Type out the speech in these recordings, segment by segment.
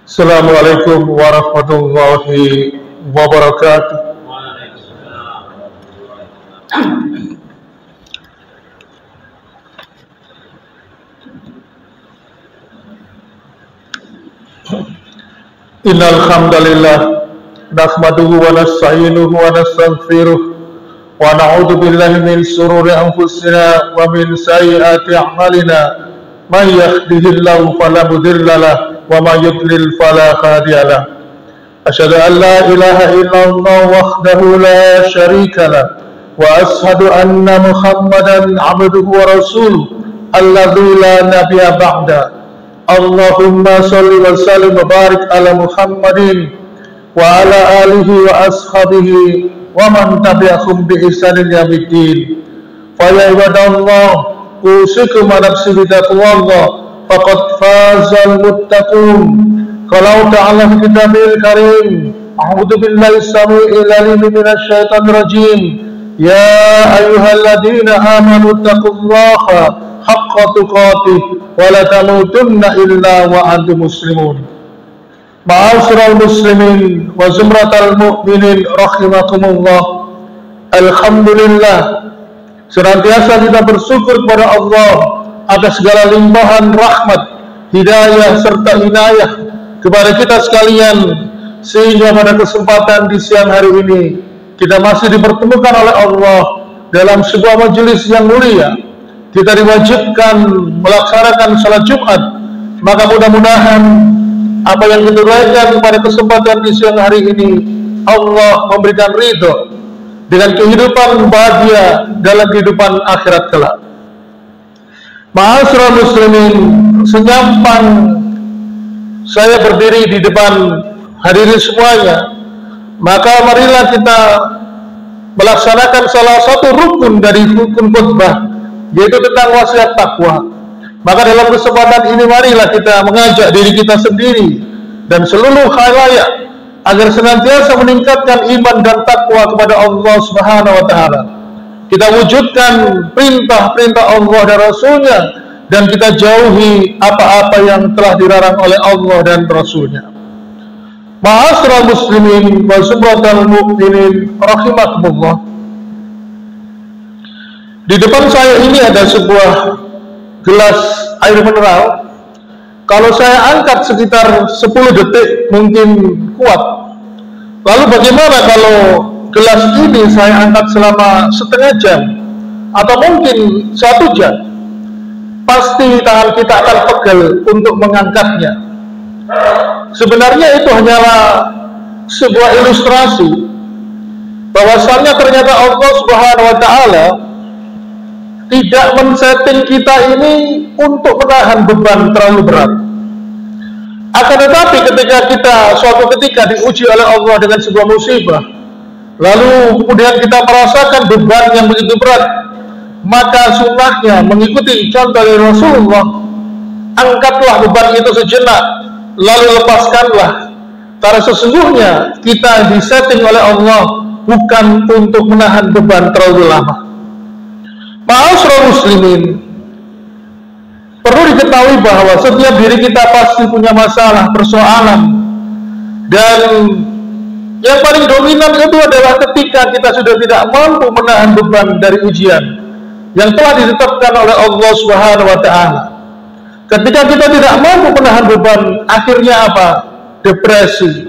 Assalamualaikum warahmatullahi wabarakatuh. Innal hamdalillah nahmaduhu wa nasta'inuhu wa nastaghfiruh wa na'udzu billahi min shururi anfusina wa min sayyiati a'malina. Man yahdihillahu fala mudilla lahu wa man yudlil fala hadiya lahu. Asyhadu an la ilaha illallah wahdahu la syarika lahu wa asyhadu anna Muhammadan 'abduhu wa rasuluhu alladzi la nabiyya ba'da. Allahumma sholli wa sallim wa barik ala Muhammadin wa ala alihi wa ashabihi wa man tabi'ahum bi ihsanin ila yaumiddin. Fa ya ibadallah, usikum wa nafsi bi taqwallah faqad fazal muttaqun. Qala ta'ala fi kitabil karim, a'udzu billahi as-sami'il 'alim minasy syaithanir rajim. Ya ayyuhalladzina amanu taqullaha haqqa tuqatih wa la tamutunna illa wa antum muslimun. Ma'asyiral muslimin wa zumratal mu'minin rahimakumullah. Alhamdulillah, senantiasa kita bersyukur kepada Allah atas segala limpahan rahmat, hidayah serta inayah kepada kita sekalian, sehingga pada kesempatan di siang hari ini kita masih dipertemukan oleh Allah dalam sebuah majelis yang mulia. Kita diwajibkan melaksanakan salat Jumat, maka mudah-mudahan apa yang kita lakukan pada kesempatan di siang hari ini Allah memberikan ridho dengan kehidupan bahagia dalam kehidupan akhirat kelak. Ma'asyiral muslimin, senyampang saya berdiri di depan hadirin semuanya, maka marilah kita melaksanakan salah satu rukun dari rukun khutbah, yaitu tentang wasiat takwa. Maka dalam kesempatan ini marilah kita mengajak diri kita sendiri dan seluruh khalayak agar senantiasa meningkatkan iman dan takwa kepada Allah Subhanahu wa taala. Kita wujudkan perintah-perintah Allah dan Rasulnya, dan kita jauhi apa-apa yang telah dilarang oleh Allah dan Rasulnya. Ma'asyiral muslimin wa zumratal mu'minin rahimakumullah. Di depan saya ini ada sebuah gelas air mineral. Kalau saya angkat sekitar 10 detik mungkin kuat. Lalu bagaimana kalau gelas ini saya angkat selama setengah jam atau mungkin 1 jam? Pasti tangan kita akan pegel untuk mengangkatnya. Sebenarnya itu hanyalah sebuah ilustrasi bahwasannya ternyata Allah Subhanahu wa taala tidak men-setting kita ini untuk menahan beban terlalu berat. Akan tetapi ketika kita suatu ketika diuji oleh Allah dengan sebuah musibah, lalu kemudian kita merasakan beban yang begitu berat, maka sunnahnya mengikuti contoh dari Rasulullah, angkatlah beban itu sejenak, lalu lepaskanlah. Karena sesungguhnya kita disetting oleh Allah bukan untuk menahan beban terlalu lama. Ma'asyiral muslimin, perlu diketahui bahwa setiap diri kita pasti punya masalah, persoalan, dan yang paling dominan itu adalah ketika kita sudah tidak mampu menahan beban dari ujian yang telah ditetapkan oleh Allah Subhanahu wa taala. Ketika kita tidak mampu menahan beban, akhirnya apa? Depresi,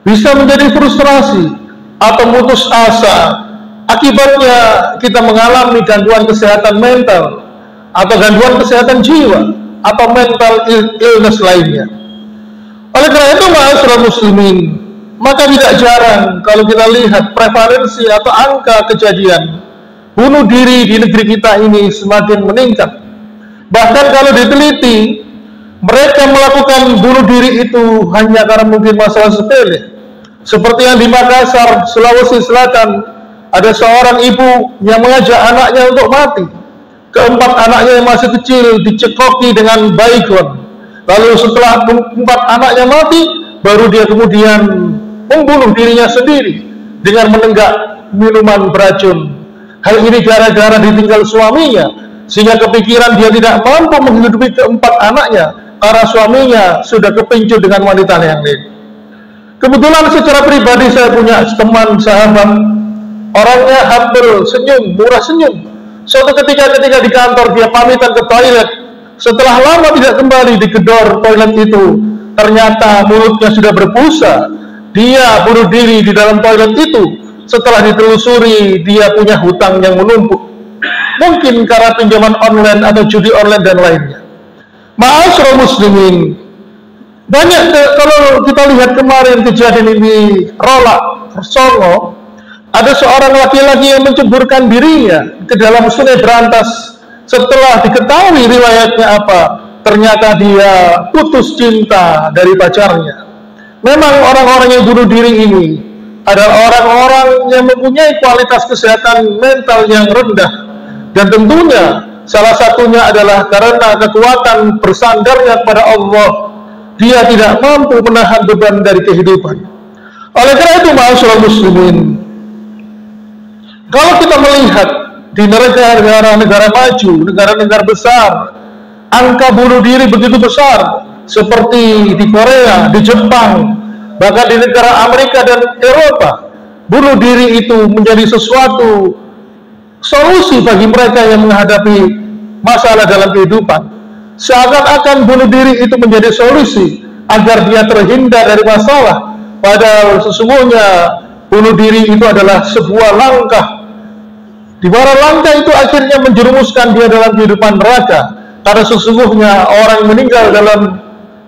bisa menjadi frustrasi atau putus asa. Akibatnya kita mengalami gangguan kesehatan mental atau gangguan kesehatan jiwa atau mental illness lainnya. Oleh karena itu, ma'asyiral muslimin, maka tidak jarang kalau kita lihat prevalensi atau angka kejadian bunuh diri di negeri kita ini semakin meningkat. Bahkan kalau diteliti, mereka melakukan bunuh diri itu hanya karena mungkin masalah sepele. Seperti yang di Makassar, Sulawesi Selatan, ada seorang ibu yang mengajak anaknya untuk mati. Keempat anaknya yang masih kecil dicekoki dengan baygon. Lalu setelah 4 anaknya mati, baru dia kemudian membunuh dirinya sendiri dengan menenggak minuman beracun. Hal ini gara-gara ditinggal suaminya, sehingga kepikiran dia tidak mampu menghidupi keempat anaknya, karena suaminya sudah kepincut dengan wanita yang lain. Kebetulan secara pribadi saya punya teman sahabat, orangnya humble, senyum, murah senyum. Suatu ketika di kantor dia pamitan ke toilet, setelah lama tidak kembali digedor toilet itu, ternyata mulutnya sudah berbusa. Dia bunuh diri di dalam toilet itu. Setelah ditelusuri, dia punya hutang yang menumpuk, mungkin karena pinjaman online atau judi online dan lainnya. Ma'asyiral muslimin, banyak kalau kita lihat kemarin kejadian ini Rolak Songo, ada seorang laki-laki yang menceburkan dirinya ke dalam sungai Berantas setelah diketahui riwayatnya apa, ternyata dia putus cinta dari pacarnya. Memang orang-orang yang bunuh diri ini adalah orang-orang yang mempunyai kualitas kesehatan mental yang rendah, dan tentunya salah satunya adalah karena kekuatan bersandarnya kepada Allah, dia tidak mampu menahan beban dari kehidupan. Oleh karena itu, ma'asyiral muslimin, kalau kita melihat di negara-negara maju, negara-negara besar, angka bunuh diri begitu besar, seperti di Korea, di Jepang, bahkan di negara Amerika dan Eropa, bunuh diri itu menjadi sesuatu solusi bagi mereka yang menghadapi masalah dalam kehidupan. Seakan-akan bunuh diri itu menjadi solusi agar dia terhindar dari masalah, padahal sesungguhnya bunuh diri itu adalah sebuah langkah, di mana langkah itu akhirnya menjerumuskan dia dalam kehidupan neraka. Karena sesungguhnya orang meninggal dalam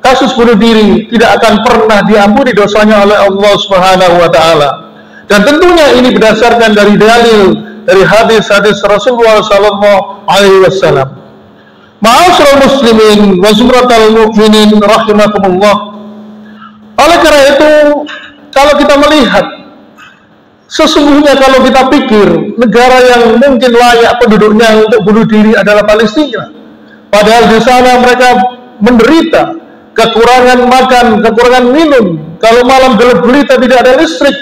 kasus bunuh diri tidak akan pernah diampuni dosanya oleh Allah Subhanahu wa Ta'ala. Dan tentunya ini berdasarkan dari dalil dari hadis-hadis Rasulullah Sallallahu Alaihi Wasallam. Ma'asyiral muslimin wa zumratal mu'minin rahimakumullah. Oleh karena itu, kalau kita melihat, sesungguhnya kalau kita pikir negara yang mungkin layak penduduknya untuk bunuh diri adalah Palestina, padahal di sana mereka menderita kekurangan makan, kekurangan minum, kalau malam gelap gulita tidak ada listrik,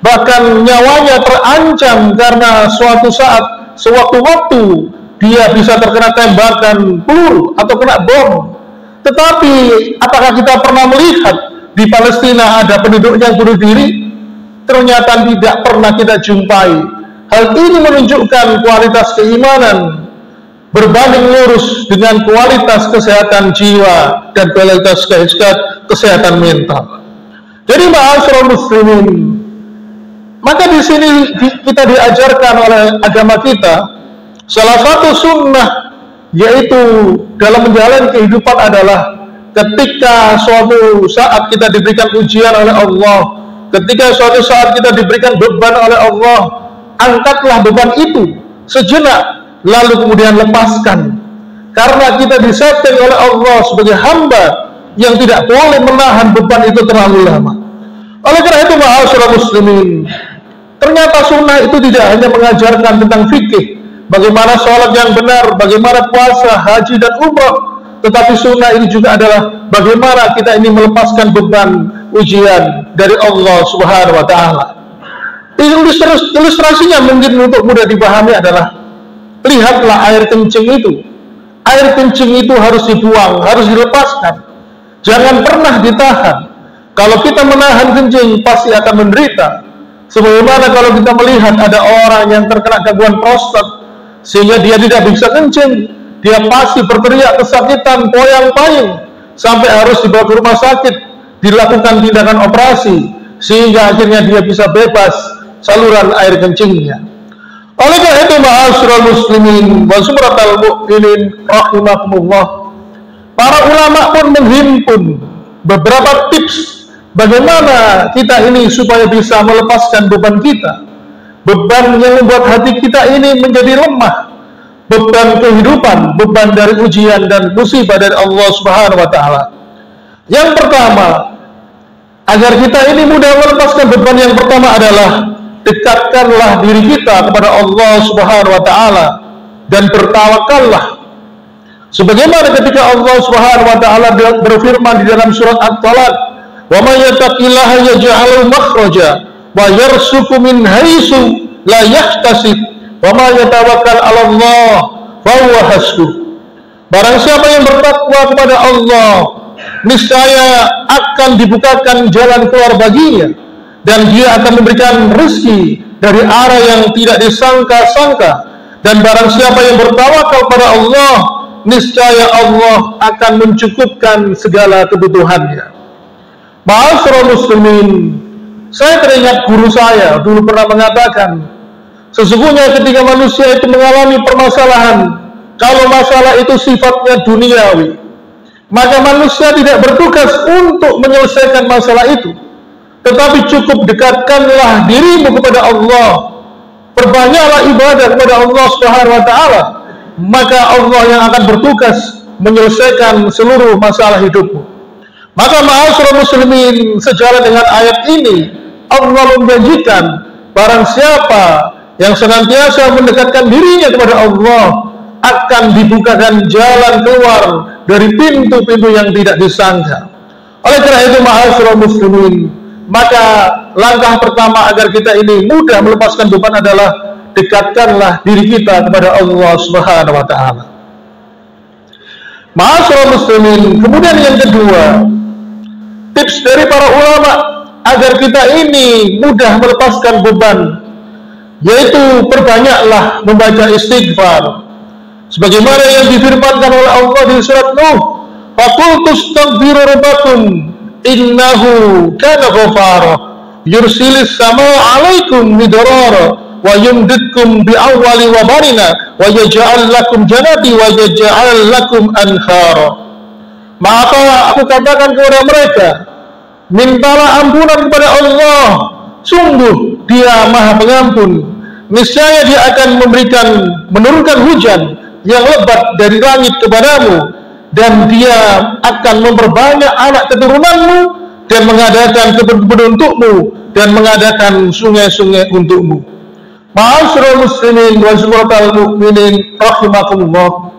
bahkan nyawanya terancam karena suatu saat, sewaktu-waktu dia bisa terkena tembakan peluru atau kena bom. Tetapi apakah kita pernah melihat di Palestina ada penduduk yang bunuh diri? Ternyata tidak pernah kita jumpai. Hal ini menunjukkan kualitas keimanan berbanding lurus dengan kualitas kesehatan jiwa dan kualitas kesehatan mental. Jadi ma'asyiral muslimin, maka di sini kita diajarkan oleh agama kita salah satu sunnah, yaitu dalam menjalani kehidupan adalah ketika suatu saat kita diberikan ujian oleh Allah, ketika suatu saat kita diberikan beban oleh Allah, angkatlah beban itu sejenak, lalu kemudian lepaskan. Karena kita disetting oleh Allah sebagai hamba yang tidak boleh menahan beban itu terlalu lama. Oleh karena itu, ma'asyiral muslimin, ternyata sunnah itu tidak hanya mengajarkan tentang fikih, bagaimana sholat yang benar, bagaimana puasa, haji dan umrah, tetapi sunnah ini juga adalah bagaimana kita ini melepaskan beban ujian dari Allah Subhanahu wa Ta'ala. Ilustrasinya mungkin untuk mudah dipahami adalah, lihatlah air kencing itu. Air kencing itu harus dibuang, harus dilepaskan, jangan pernah ditahan. Kalau kita menahan kencing pasti akan menderita. Sebagaimana kalau kita melihat ada orang yang terkena gangguan prostat sehingga dia tidak bisa kencing, dia pasti berteriak kesakitan, poyang-payung, sampai harus dibawa ke rumah sakit, dilakukan tindakan operasi, sehingga akhirnya dia bisa bebas saluran air kencingnya. Oleh karena itu, ma'asyiral muslimin wa zumratal mu'minin rahimakumullah, para ulama pun menghimpun beberapa tips bagaimana kita ini supaya bisa melepaskan beban kita, beban yang membuat hati kita ini menjadi lemah, beban kehidupan, beban dari ujian dan musibah dari Allah Subhanahu wa Ta'ala. Yang pertama, agar kita ini mudah melepaskan beban, yang pertama adalah dekatkanlah diri kita kepada Allah Subhanahu wa Ta'ala dan bertawakallah. Sebagaimana ketika Allah Subhanahu wa Ta'ala berfirman di dalam surat At-Talaq, "Wa may yattaqillaha yaj'al makhraja wa yarzuqhu min haitsu la yahtasib wa may yatawakkal 'ala Allah fa huwa hasbuh." Barang siapa yang bertakwa kepada Allah, niscaya akan dibukakan jalan keluar baginya, dan dia akan memberikan rezeki dari arah yang tidak disangka-sangka. Dan barang siapa yang bertawakal kepada Allah, niscaya Allah akan mencukupkan segala kebutuhannya. Ma'asyiral muslimin, saya teringat guru saya dulu pernah mengatakan, sesungguhnya ketika manusia itu mengalami permasalahan, kalau masalah itu sifatnya duniawi, maka manusia tidak bertugas untuk menyelesaikan masalah itu, tetapi cukup dekatkanlah dirimu kepada Allah, perbanyaklah ibadah kepada Allah Subhanahu wa Ta'ala, maka Allah yang akan bertugas menyelesaikan seluruh masalah hidupmu. Maka ma'asyiral muslimin, sejalan dengan ayat ini, Allah menjanjikan barang siapa yang senantiasa mendekatkan dirinya kepada Allah, akan dibukakan jalan keluar dari pintu-pintu yang tidak disangka. Oleh karena itu ma'asyiral muslimin, maka langkah pertama agar kita ini mudah melepaskan beban adalah dekatkanlah diri kita kepada Allah Subhanahu wa Ta'ala. Ma'asyiral muslimin, kemudian yang kedua, tips dari para ulama agar kita ini mudah melepaskan beban, yaitu perbanyaklah membaca istighfar. Sebagaimana yang difirmankan oleh Allah di surat Nuh, faqultu astaghfiru rabbakum innahu kana ghafara yursilis samaa 'alaikum midrara wa yumdidkum bi'awwali wa barina wa yaj'al lakum jannati wa yaj'al lakum anhara. Maka aku katakan kepada mereka, mintalah ampunan kepada Allah, sungguh Dia Maha Pengampun. Niscaya Dia akan menurunkan hujan yang lebat dari langit kepadamu, dan Dia akan memperbanyak anak keturunanmu, dan mengadakan kebun-kebun untukmu, dan mengadakan sungai-sungai untukmu. Ma'asyiral muslimin wa zumratal mu'minin rahimakumullah.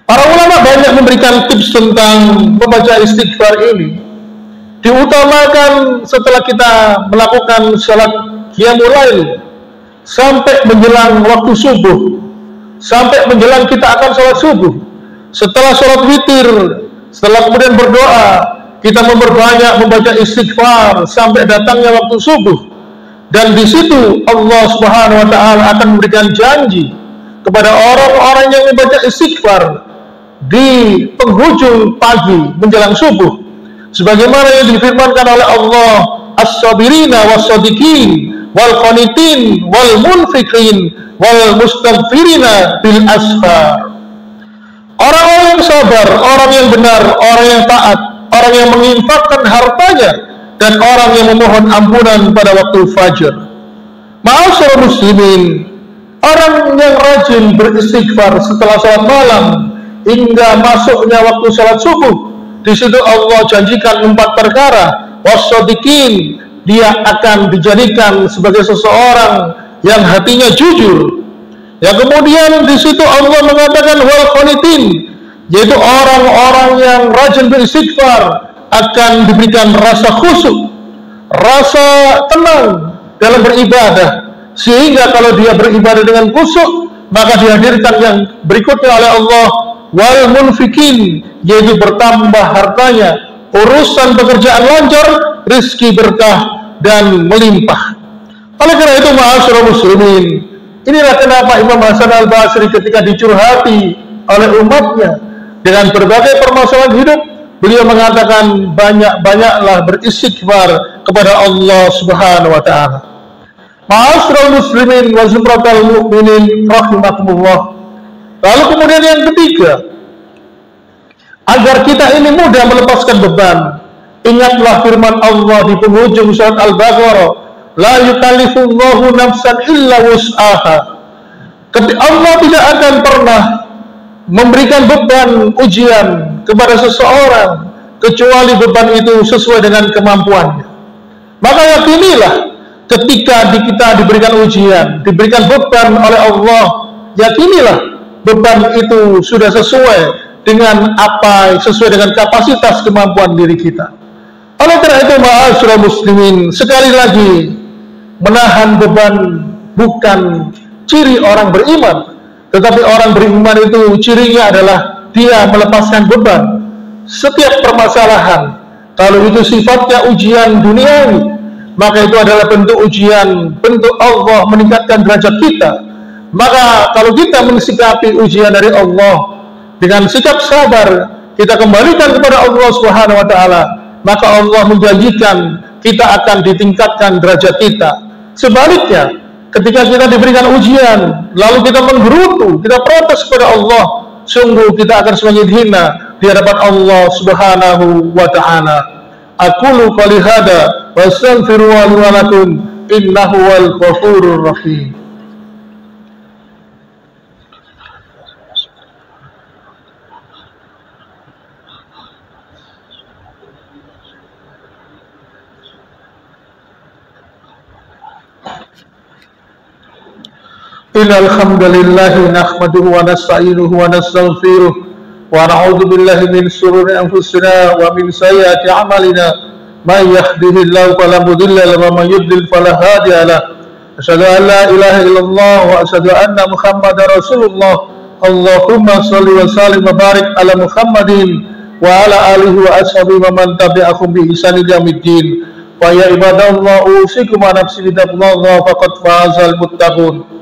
Para ulama banyak memberikan tips tentang membaca istighfar ini. Diutamakan setelah kita melakukan salat qiyamul lail sampai menjelang waktu subuh, sampai menjelang kita akan sholat subuh. Setelah sholat witir, setelah kemudian berdoa, kita memperbanyak membaca istighfar sampai datangnya waktu subuh. Dan di situ Allah Subhanahu wa Ta'ala akan memberikan janji kepada orang-orang yang membaca istighfar di penghujung pagi menjelang subuh, sebagaimana yang difirmankan oleh Allah, as-sabirina was-sadiqin wal qanitin wal munfiqin wal mustaghfirina bil asfar. Orang-orang yang sabar, orang yang benar, orang yang taat, orang yang menginfakkan hartanya, dan orang yang memohon ampunan pada waktu fajar. Ma'asyiral muslimin, orang yang rajin beristighfar setelah salat malam hingga masuknya waktu salat subuh, di situ Allah janjikan 4 perkara. Was-shadiqin, dia akan dijadikan sebagai seseorang yang hatinya jujur. Ya, kemudian di situ Allah mengatakan wal qanitin, yaitu orang-orang yang rajin beristighfar akan diberikan rasa khusyuk, rasa tenang dalam beribadah, sehingga kalau dia beribadah dengan khusyuk, maka dihadirkan yang berikutnya oleh Allah, wal munfikin, yaitu bertambah hartanya, urusan pekerjaan lancar, rizki berkah dan melimpah. Oleh karena itu ma'asyiral muslimin, inilah kenapa Imam Hasan al-Basri ketika dicurhati oleh umatnya dengan berbagai permasalahan hidup, beliau mengatakan banyak-banyaklah beristighfar kepada Allah Subhanahu wa Ta'ala. Ma'asyiral muslimin wa zumratal mu'minin rahimakumullah. Lalu kemudian yang ketiga, agar kita ini mudah melepaskan beban, ingatlah firman Allah di penghujung surat Al-Baqarah, la yukallifullahu nafsan illa wus'aha. Allah tidak akan pernah memberikan beban ujian kepada seseorang kecuali beban itu sesuai dengan kemampuannya. Maka yakinilah ketika kita diberikan ujian, diberikan beban oleh Allah, yakinilah beban itu sudah sesuai dengan apa, sesuai dengan kapasitas kemampuan diri kita. Oleh karena itu ma'asyiral muslimin, sekali lagi, menahan beban bukan ciri orang beriman, Tetapi orang beriman itu cirinya adalah dia melepaskan beban setiap permasalahan. Kalau itu sifatnya ujian duniawi, maka itu adalah bentuk ujian, bentuk Allah meningkatkan derajat kita. Maka kalau kita mensikapi ujian dari Allah dengan sikap sabar, kita kembalikan kepada Allah Subhanahu wa taala, maka Allah menjanjikan kita akan ditingkatkan derajat kita. Sebaliknya, ketika kita diberikan ujian, lalu kita menggerutu, kita protes kepada Allah, sungguh kita akan semakin hina di hadapan Allah Subhanahu wa taala. Aqulu qouli hada wa astaghfirullaha li wa lakum innahu wal ghafurur rahim. Innal hamdalillah nahmaduhu wa nasta'inuhu wa nastaghfiruh wa na'udzu billahi min shururi anfusina wa min sayyiati a'malina may yahdihillahu fala mudilla lahu wa may yudlil fala hadiya lahu. Asyhadu an la ilaha illallah wa asyhadu anna Muhammadar Rasulullah. Allahumma shalli wa sallim wa barik ala Muhammadin wa ala alihi wa ashabihi wa man tabi'ahum bi ihsan ila yaumiddin. Wa ya ibadallah usikum wa nafsi bi taqwallah faqad fazal muttaqun.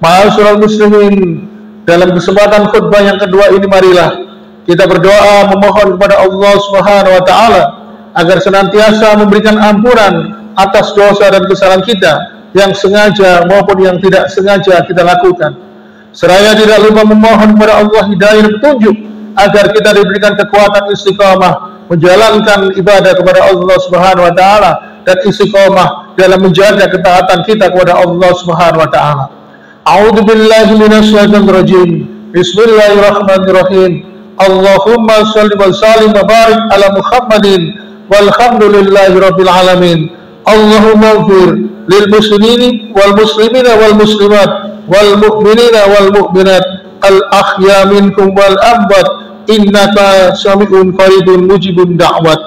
Ma'asyiral muslimin, dalam kesempatan khutbah yang kedua ini marilah kita berdoa memohon kepada Allah Subhanahu wa taala agar senantiasa memberikan ampunan atas dosa dan kesalahan kita yang sengaja maupun yang tidak sengaja kita lakukan. Seraya tidak lupa memohon kepada Allah hidayah dan petunjuk agar kita diberikan kekuatan istiqamah menjalankan ibadah kepada Allah Subhanahu wa taala dan istiqamah dalam menjaga ketaatan kita kepada Allah Subhanahu wa taala. A'udzu billahi minasy syaithanir rajim. Bismillahirrahmanirrahim. Allahumma shalli wa sallim wa barik ala Muhammadin walhamdulillahi rabbil alamin. Allahumma ighfir lil muslimin wal muslimina wal muslimat wal mu'minina wal mu'minat al ahya minkum wal amwat innaka sami'un qaribun mujibun da'wat.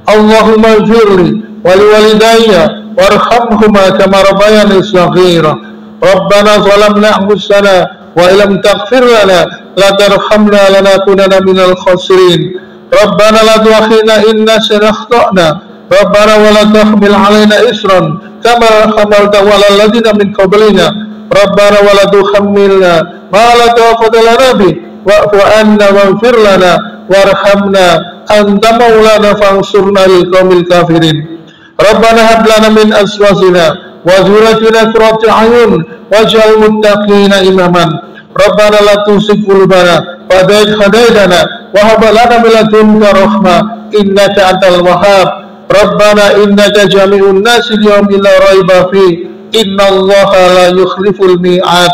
Allahumma ighfirli wa liwalidayya warhamhuma kama rabbayani shaghira. Rabbana zalamna anfusana wa illam taghfir lana la tarhamna lanakunanna minal khasirin. Rabbana la tu'akhidna in nasina akhtana. Rabbana wa la tahmil 'alaina isran kama hamaltahu 'alal ladzina min qablina. Rabbana wa la tuhammilna ma la taqata lana bih wa'fu 'anna waghfir lana warhamna anta maulana fansurna lil qaumil kafirin. Rabbana hab lana min azwajina wa dhurriyyatina qurrata a'yun waj'al muttaqina imaman. Rabbana la tuzigh qulubana ba'da idh hadaytana wa hab lana min ladunka rahmah innaka antal wahhab. Rabbana innaka jami'un nasi liyawmin la raiba fi innallaha la yukhliful mi'ad.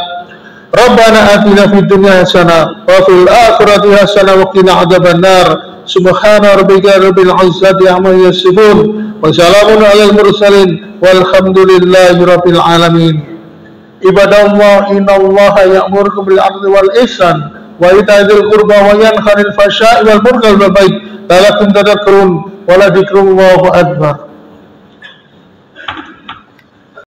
Rabbana atina fid dunya hasanah wa fil akhirati hasanah wa qina adzabannar. Subhana rabbika rabbil izzati amma yasifun wa salamun alal mursalin walhamdulillahi rabbil alamin. Ibadallah, innallaha ya'murukum bil 'adli wal ihsan wa ita'i dzil qurba wa yanha 'anil fahsya'i wal munkari wal baghi la'allakum tadhakkarun wa la dzikrullahi akbar.